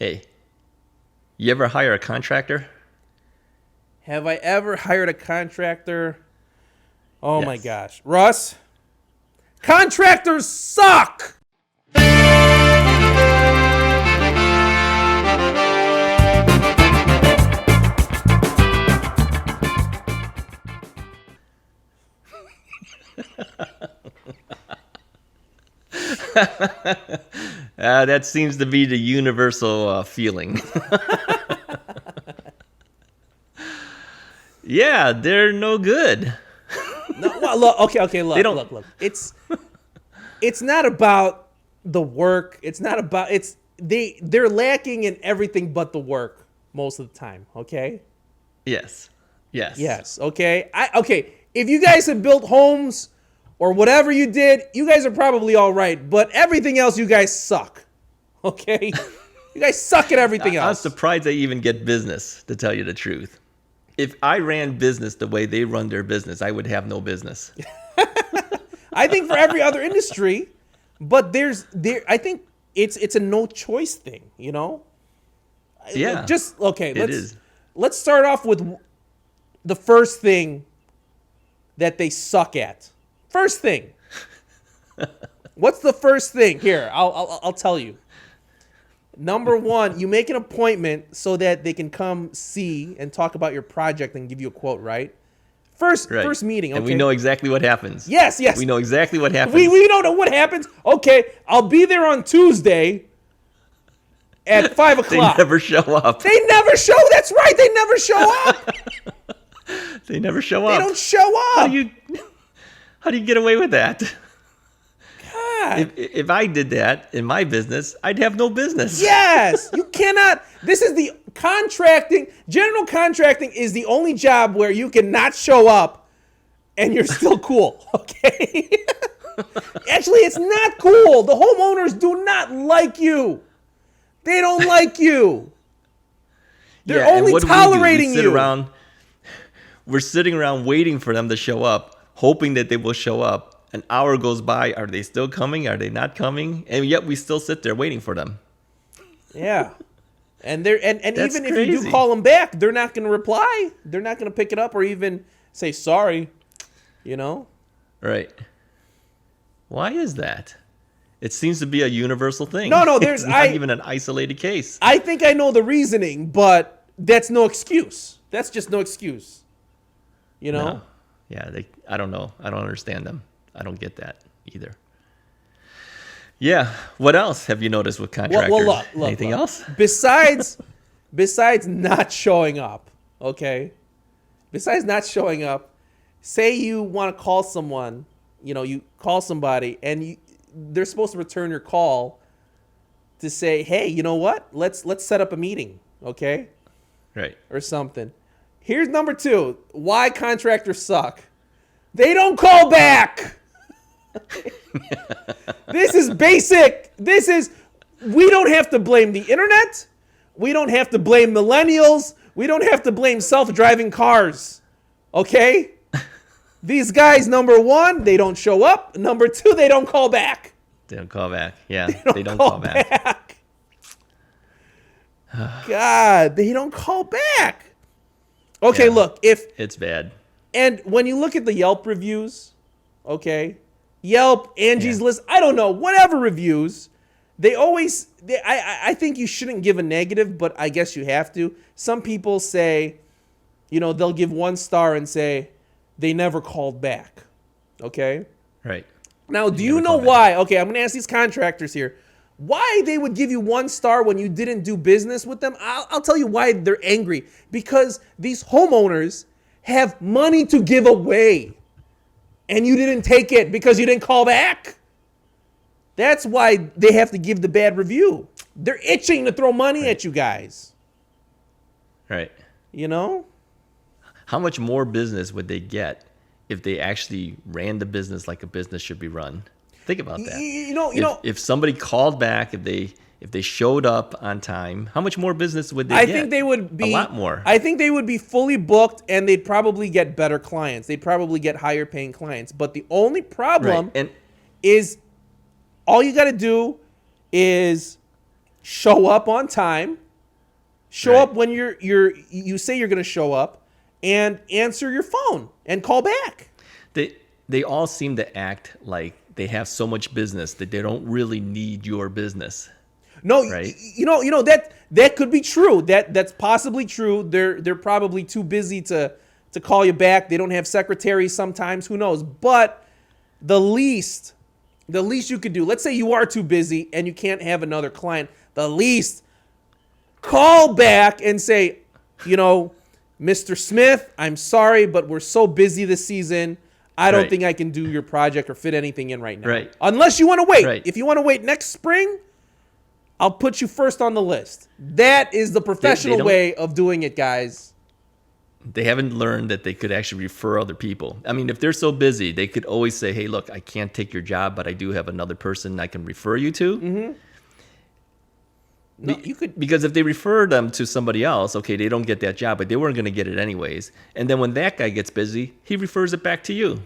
Hey, you ever hire a contractor? Have I ever hired a contractor? Oh my Yes. gosh. Russ, contractors suck! That seems to be the universal feeling. Yeah, they're no good. No, well, look, okay, They don't. look. It's not about the work. It's not about they're lacking in everything but the work most of the time, okay? Yes. Yes, okay. If you guys have built homes or whatever you did, you guys are probably all right, but everything else you guys suck. Okay? You guys suck at everything I'm else. surprised they even get business, to tell you the truth. If I ran business the way they run their business, I would have no business. I think for every other industry, but I think it's a no choice thing, you know? Yeah. Just okay, it is. let's start off with the first thing that they suck at. First thing. What's the first thing? Here, I'll tell you. Number one, you make an appointment so that they can come see and talk about your project and give you a quote, right? First meeting, okay? And we know exactly what happens. Yes. We know exactly what happens. We don't know what happens. Okay, I'll be there on Tuesday at 5 They o'clock. never show up. They never show. That's right. They never show up. They never show They up. don't show up. How do you get away with that? God. If I did that in my business, I'd have no business. Yes, you cannot. This is the contracting. General contracting is the only job where you can not show up and you're still cool. Okay. Actually, it's not cool. The homeowners do not like you. They don't like you. They're and only what do? tolerating We sit you. around. We're sitting around waiting for them to show up, hoping that they will show up. An hour goes by. Are they still coming? Are they not coming? And yet we still sit there waiting for them. Yeah. And they're and That's even if you do crazy. call them back, they're not going to reply. They're not going to pick it up or even say sorry. You know? Right. Why is that? It seems to be a universal thing. No, there's- it's not even an isolated case. I think I know the reasoning, but that's no excuse. That's just no excuse. You know? No. Yeah, I don't know. I don't understand them. I don't get that either. Yeah. What else have you noticed with contractors? Look, Anything else? Besides not showing up, okay? Besides not showing up, say you want to call someone, you call somebody and they're supposed to return your call to say, "Hey, you know what? Let's set up a meeting," okay? Right. Or something. Here's number 2. Why contractors suck. They don't call back. This is basic. We don't have to blame the internet. We don't have to blame millennials. We don't have to blame self-driving cars. Okay? These guys, number 1, they don't show up. Number 2, they don't call back. They don't call back. Yeah, They don't call back. God, they don't call back. Okay, Yeah. look, It's bad. and when you look at the Yelp reviews, okay, Yelp, Angie's Yeah. List, I don't know, whatever reviews, I think you shouldn't give a negative, but I guess you have to. Some people say, they'll give 1 star and say they never called back, okay? Right. Now, do you never know call back. why? Okay, I'm going to ask these contractors here. Why they would give you 1 star when you didn't do business with them? I'll tell you why they're angry. Because these homeowners have money to give away. And you didn't take it because you didn't call back. That's why they have to give the bad review. They're itching to throw money at you guys. Right. You know? How much more business would they get if they actually ran the business like a business should be run? Think about that. If If somebody called back, if they showed up on time, how much more business would they I get? think they would be a lot more. I think they would be fully booked and they'd probably get better clients. They'd probably get higher paying clients. But the only problem Right. And is all you got to do is show up on time, show Right. up when you say you're going to show up, and answer your phone and call back. They all seem to act like they have so much business that they don't really need your business. No, Right. you know that could be true. That's possibly true. They're probably too busy to call you back. They don't have secretaries sometimes. Who knows? But the least you could do. Let's say you are too busy and you can't have another client. The least, call back and say, Mr. Smith, I'm sorry, but we're so busy this season. I don't Right. think I can do your project or fit anything in right now. Right. Unless you want to wait. Right. If you want to wait next spring, I'll put you first on the list. That is the professional don't- way of doing it, guys. They haven't learned that they could actually refer other people. I mean, if they're so busy, they could always say, hey, look, I can't take your job, but I do have another person I can refer you to. Mm-hmm. No, you could. Because if they refer them to somebody else, okay, they don't get that job, but they weren't going to get it anyways. And then when that guy gets busy, he refers it back to you,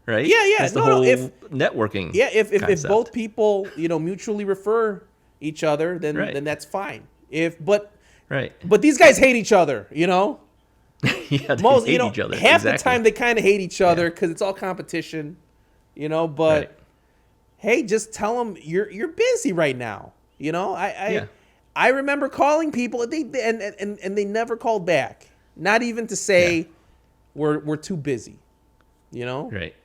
right? Yeah, yeah. That's the No, whole if- networking. Yeah, if concept. both people mutually refer each other, then Right. then that's fine. Right. But these guys hate each other, Yeah, they Most hate each other. half Exactly. the time they kind of hate each other because it's all competition, But Right. hey, just tell them you're busy right now. Yeah. I remember calling people and they never called back. Not even to say we're too busy. Right.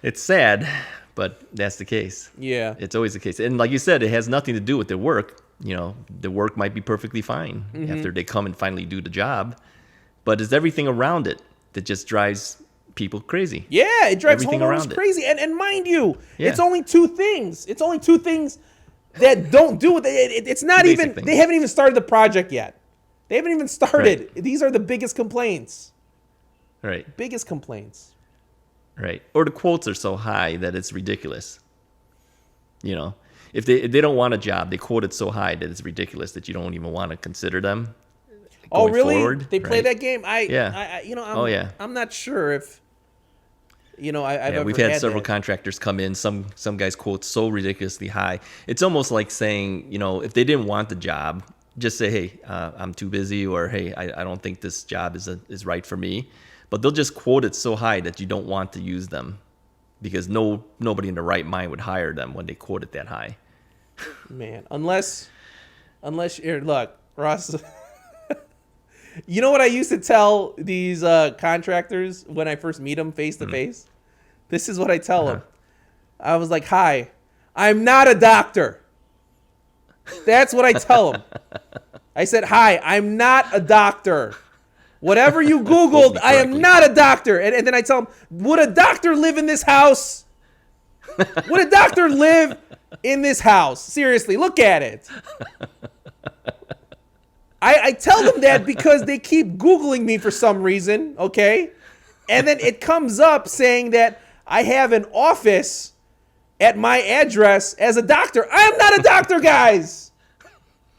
It's sad, but that's the case. Yeah. It's always the case. And like you said, it has nothing to do with their work. The work might be perfectly fine after they come and finally do the job. But it's everything around it that just drives people crazy. Yeah, it drives Everything homeowners around it. crazy. And mind you, Yeah. it's only two things. It's only two things that don't do it. It's not Basic even, things. they haven't even started the project yet. They haven't even started. Right. These are the biggest complaints. Right. Biggest complaints. Right. Or the quotes are so high that it's ridiculous. If they don't want a job, they quote it so high that it's ridiculous that you don't even want to consider them. Oh, going really? forward, They play right? that game? Yeah. I'm not sure if, I've ever We've had several that. contractors come in. Some guys quote so ridiculously high. It's almost like saying, if they didn't want the job, just say, hey, I'm too busy, or hey, I don't think this job is right for me. But they'll just quote it so high that you don't want to use them, because nobody in their right mind would hire them when they quote it that high. Man, unless here, look, Ross. You know what I used to tell these contractors when I first meet them face to face? This is what I tell them. I was like, "Hi, I'm not a doctor." That's what I tell them. I said, "Hi, I'm not a doctor. Whatever you Googled, I am correctly. not a doctor." And then I tell them, "Would a doctor live in this house? Would a doctor live in this house? Seriously, look at it." I tell them that because they keep Googling me for some reason, okay? And then it comes up saying that I have an office at my address as a doctor. I am not a doctor, guys.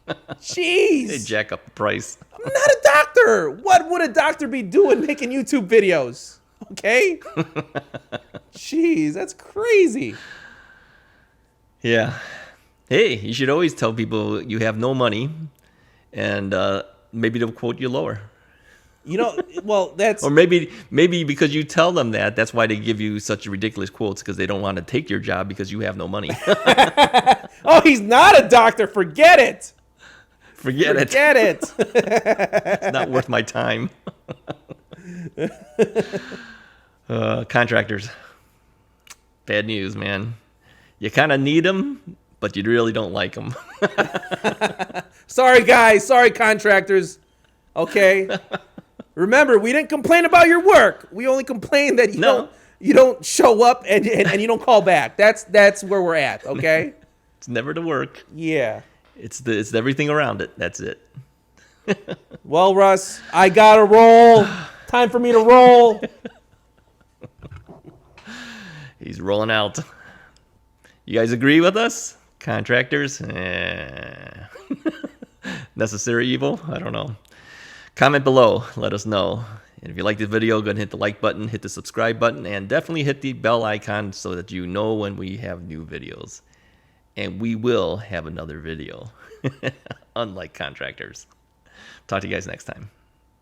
Jeez. They jack up the price. I'm not a doctor. What would a doctor be doing making YouTube videos? Okay? Jeez, that's crazy. Yeah. Hey, you should always tell people you have no money, and maybe they'll quote you lower. Well, that's... Or maybe because you tell them that, that's why they give you such ridiculous quotes, because they don't want to take your job because you have no money. Oh, he's not a doctor. Forget it. Forget it. It's not worth my time. Contractors. Bad news, man. You kind of need them, but you really don't like them. Sorry, guys. Sorry, contractors. Okay. Remember, we didn't complain about your work. We only complained that you don't show up and you don't call back. That's where we're at. Okay. It's never the work. Yeah. It's everything around it. That's it. Well, Russ, I gotta roll. Time for me to roll. He's rolling out. You guys agree with us? Contractors? Necessary evil? I don't know. Comment below. Let us know. And if you like this video, go ahead and hit the like button, hit the subscribe button, and definitely hit the bell icon so that you know when we have new videos. and we will have another video, unlike contractors. Talk to you guys next time.